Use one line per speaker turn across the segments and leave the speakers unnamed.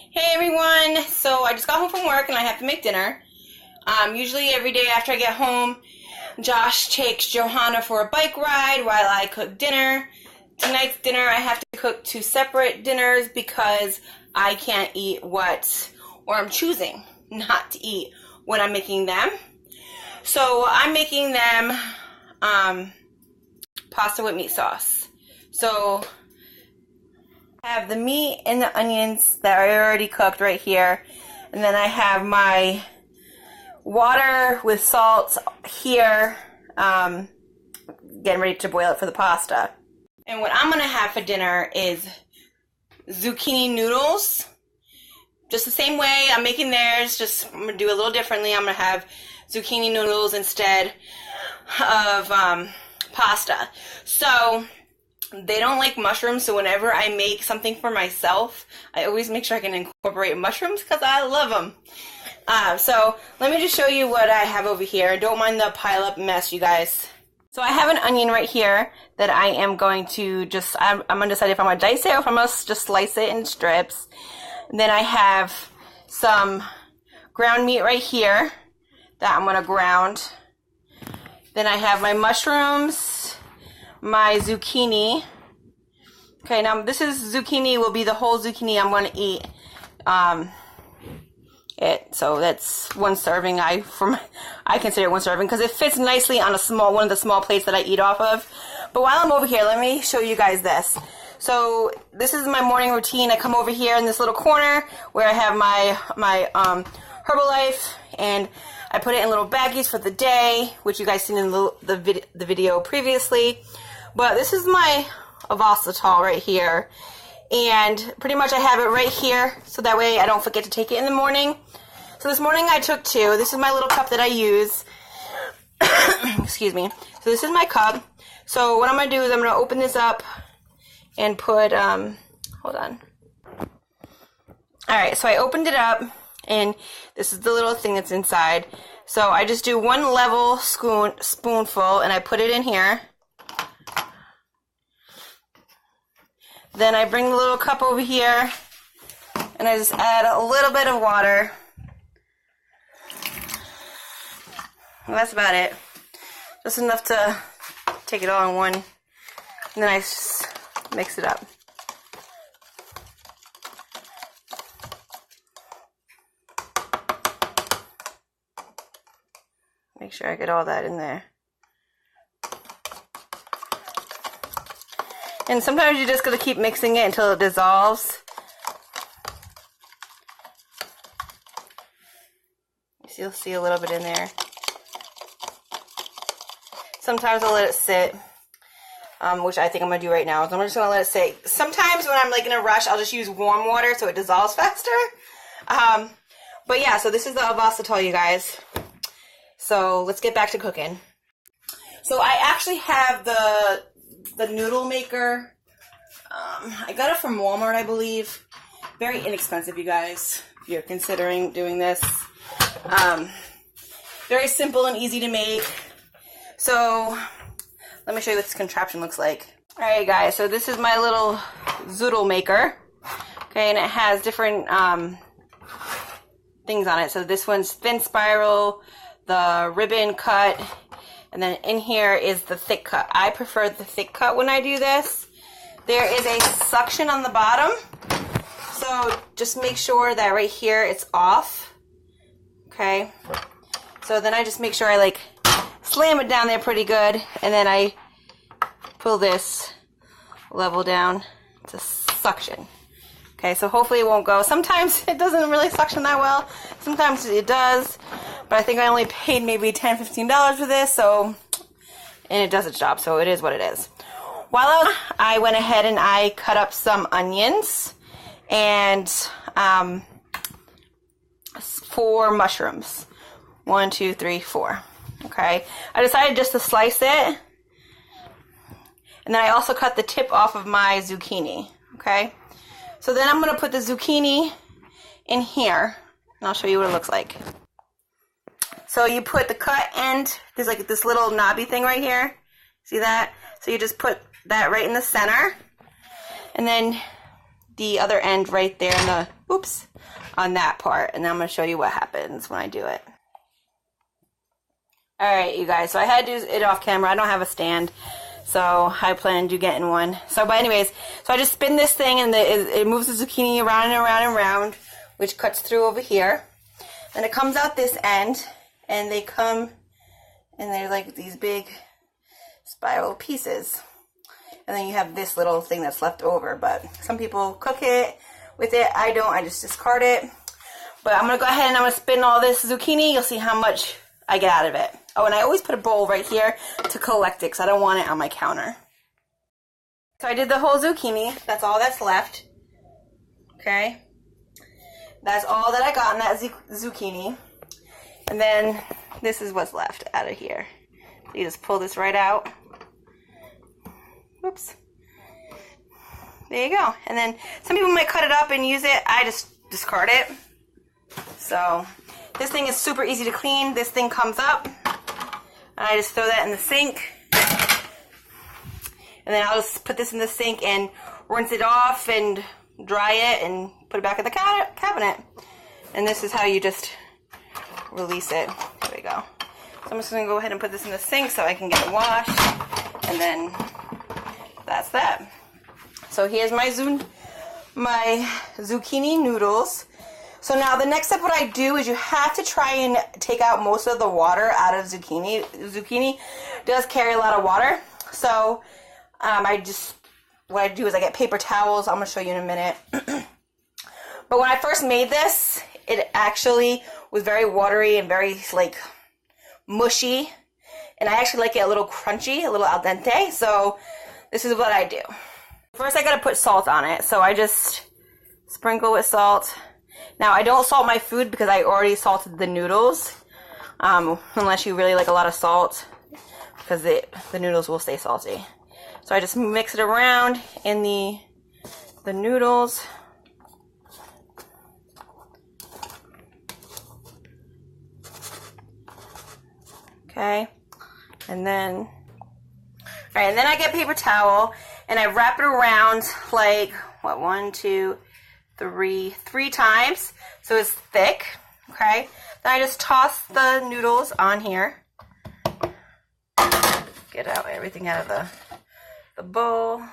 Hey everyone, so I just got home from work and I have to make dinner. Usually every day after I get home, Josh takes Johanna for a bike ride while I cook dinner. Tonight's dinner I have to cook two separate dinners because I can't eat I'm choosing not to eat when I'm making them. So I'm making them pasta with meat sauce. So I have the meat and the onions that are already cooked right here. And then I have my water with salt here, getting ready to boil it for the pasta. And what I'm going to have for dinner is zucchini noodles. Just the same way I'm making theirs, just I'm going to do a little differently. I'm going to have zucchini noodles instead of pasta. So they don't like mushrooms, so whenever I make something for myself, I always make sure I can incorporate mushrooms because I love them. So let me just show you what I have over here. Don't mind the pile up mess, you guys. So I have an onion right here that I am going to I'm undecided if I'm going to dice it or if I'm going to just slice it in strips. And then I have some ground meat right here that I'm going to ground. Then I have my mushrooms, my zucchini. Okay, now this is zucchini, will be the whole zucchini I'm going to eat. So that's one serving. I consider it one serving because it fits nicely on one of the small plates that I eat off of. But while I'm over here, let me show you guys this. So this is my morning routine. I come over here in this little corner where I have my Herbalife, and I put it in little baggies for the day, which you guys seen in the video previously. But this is my ovasitol right here, and pretty much I have it right here so that way I don't forget to take it in the morning. So this morning I took two. This is my little cup that I use. Excuse me. So this is my cup. So what I'm going to do is I'm going to open this up and put, hold on. Alright, so I opened it up, and this is the little thing that's inside. So I just do one level spoonful, and I put it in here. Then I bring the little cup over here, and I just add a little bit of water. And that's about it. Just enough to take it all in one. And then I just mix it up. Make sure I get all that in there. And sometimes you're just going to keep mixing it until it dissolves. You'll see a little bit in there. Sometimes I'll let it sit, which I think I'm going to do right now. So I'm just going to let it sit. Sometimes when I'm like in a rush, I'll just use warm water so it dissolves faster. But yeah, so this is the ovasitol, you guys. So let's get back to cooking. So I actually have the noodle maker. I got it from Walmart, I believe. Very inexpensive, you guys, if you're considering doing this. Very simple and easy to make. So let me show you what this contraption looks like. Alright guys, so this is my little zoodle maker. Okay, and it has different things on it. So this one's thin spiral, the ribbon cut, and then in here is the thick cut. I prefer the thick cut when I do this. There is a suction on the bottom, so just make sure that right here it's off. Okay, so then I just make sure I like slam it down there pretty good, and then I pull this level down to suction. Okay, so hopefully it won't go. Sometimes it doesn't really suction that well. Sometimes it does, but I think I only paid maybe $10, $15 for this, and it does its job, so it is what it is. While I went ahead and I cut up some onions and 4 mushrooms. 1, 2, 3, 4. Okay, I decided just to slice it, and then I also cut the tip off of my zucchini. Okay, so then I'm going to put the zucchini in here, and I'll show you what it looks like. So you put the cut end, there's like this little knobby thing right here, see that? So you just put that right in the center, and then the other end right there in the oops, on that part. And then I'm going to show you what happens when I do it. Alright, you guys, so I had to do it off camera. I don't have a stand, so I plan to getting one. So, but anyways, so I just spin this thing, and it moves the zucchini around and around and around, which cuts through over here. And it comes out this end, and they come, and they're like these big spiral pieces. And then you have this little thing that's left over, but some people cook it with it. I don't, I just discard it. But I'm going to go ahead and I'm going to spin all this zucchini. You'll see how much I get out of it. Oh, and I always put a bowl right here to collect it because I don't want it on my counter. So I did the whole zucchini. That's all that's left. Okay. That's all that I got in that zucchini. And then this is what's left out of here. So you just pull this right out. Whoops. There you go. And then some people might cut it up and use it. I just discard it. So this thing is super easy to clean. This thing comes up. And I just throw that in the sink. And then I'll just put this in the sink and rinse it off and dry it and put it back in the cabinet. And this is how you just release it. There we go. So I'm just going to go ahead and put this in the sink so I can get it washed. And then that's that. So here's my zucchini noodles. So now the next step, what I do is you have to try and take out most of the water out of zucchini. Zucchini does carry a lot of water. So what I do is I get paper towels. I'm going to show you in a minute. But when I first made this, it actually was very watery and very like mushy. And I actually like it a little crunchy, a little al dente. So this is what I do. First I got to put salt on it. So I just sprinkle with salt. Now, I don't salt my food because I already salted the noodles, unless you really like a lot of salt, because the noodles will stay salty. So I just mix it around in the noodles. Okay, and then I get paper towel, and I wrap it around like, what, 1, 2, 3 times, so it's thick. Okay, then I just toss the noodles on here. Get out everything out of the bowl.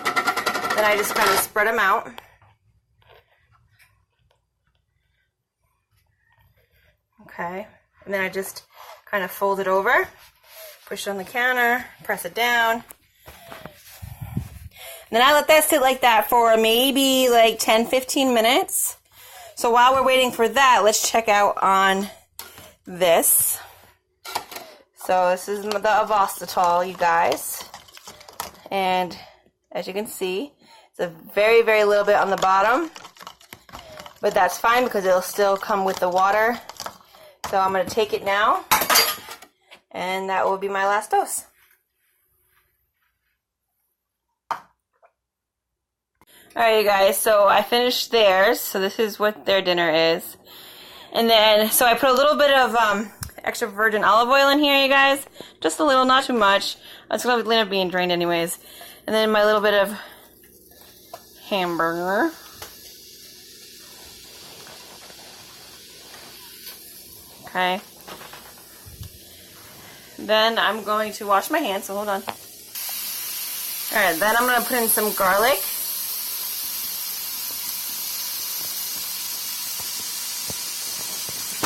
Then I just kind of spread them out. Okay, and then I just kind of fold it over, push it on the counter, press it down. Then I let that sit like that for maybe like 10-15 minutes. So while we're waiting for that, let's check out on this. So this is the ovasitol, you guys. And as you can see, it's a very, very little bit on the bottom. But that's fine because it'll still come with the water. So I'm going to take it now. And that will be my last dose. Alright, you guys, so I finished theirs. So this is what their dinner is. And then, so I put a little bit of extra virgin olive oil in here, you guys. Just a little, not too much. It's going to end up being drained anyways. And then my little bit of hamburger. Okay. Then I'm going to wash my hands, so hold on. Alright, then I'm going to put in some garlic.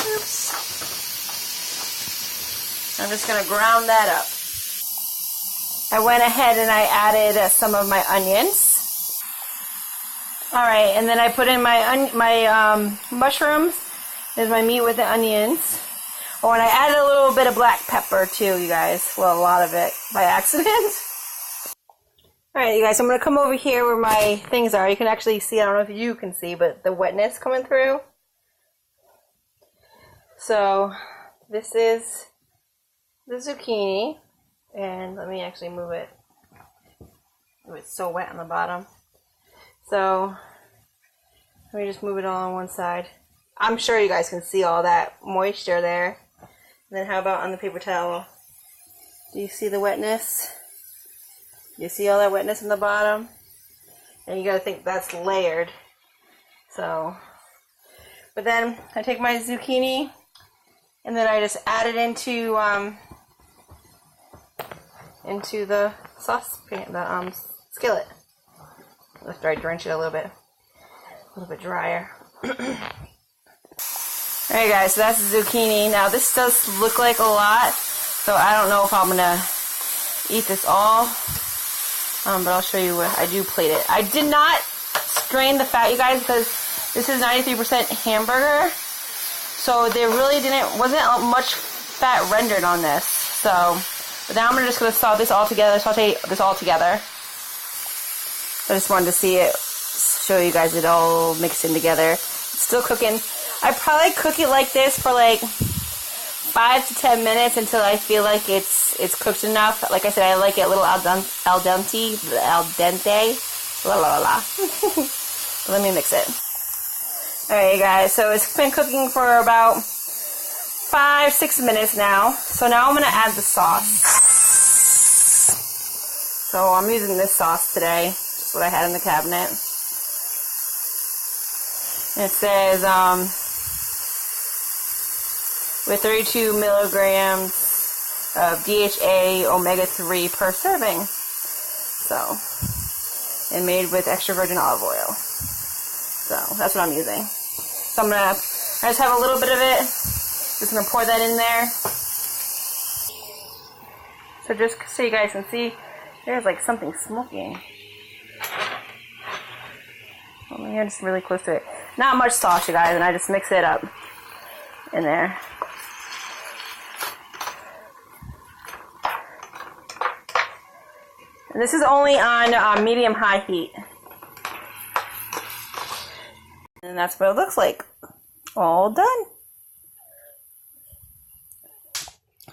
Oops. I'm just going to ground that up. I went ahead and I added some of my onions. Alright, and then I put in my mushrooms. There's my meat with the onions. Oh, and I added a little bit of black pepper too, you guys. Well, a lot of it by accident. Alright, you guys, I'm going to come over here where my things are. You can actually see, I don't know if you can see, but the wetness coming through. So, this is the zucchini. And let me actually move it. Oh, it's so wet on the bottom. So, let me just move it all on one side. I'm sure you guys can see all that moisture there. And then how about on the paper towel? Do you see the wetness? You see all that wetness in the bottom? And you gotta think that's layered. So, but then I take my zucchini and then I just add it into the saucepan, the skillet. After I drench it a little bit drier. Alright guys, so that's the zucchini. Now this does look like a lot, so I don't know if I'm gonna eat this all. But I'll show you what I do plate it. I did not strain the fat, you guys, because this is 93% hamburger. So there really wasn't much fat rendered on this. So, but now I'm just gonna saute this all together. I just wanted to see it, show you guys it all mixed in together. It's still cooking. I probably cook it like this for like 5 to 10 minutes until I feel like it's cooked enough. Like I said, I like it a little al dente. La la la. Let me mix it. Alright guys, so it's been cooking for about 5-6 minutes now. So now I'm going to add the sauce. So I'm using this sauce today. That's what I had in the cabinet. And it says with 32 milligrams of DHA omega-3 per serving. So, and made with extra virgin olive oil. So that's what I'm using. So I just have a little bit of it. Just gonna pour that in there. So just so you guys can see, there's like something smoking. Oh, maybe I'm just really close to it. Not much sauce, you guys, and I just mix it up in there. And this is only on medium-high heat. And that's what it looks like. All done.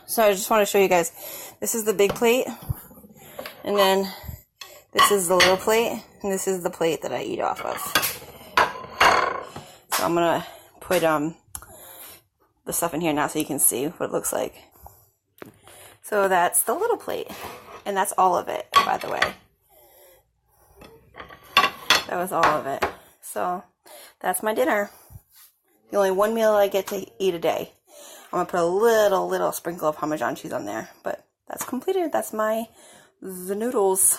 So I just want to show you guys. This is the big plate. And then this is the little plate. And this is the plate that I eat off of. So I'm going to put the stuff in here now so you can see what it looks like. So that's the little plate. And that's all of it, by the way. That was all of it. So, that's my dinner. The only one meal I get to eat a day. I'm going to put a little sprinkle of Parmesan cheese on there. But that's completed. That's my noodles.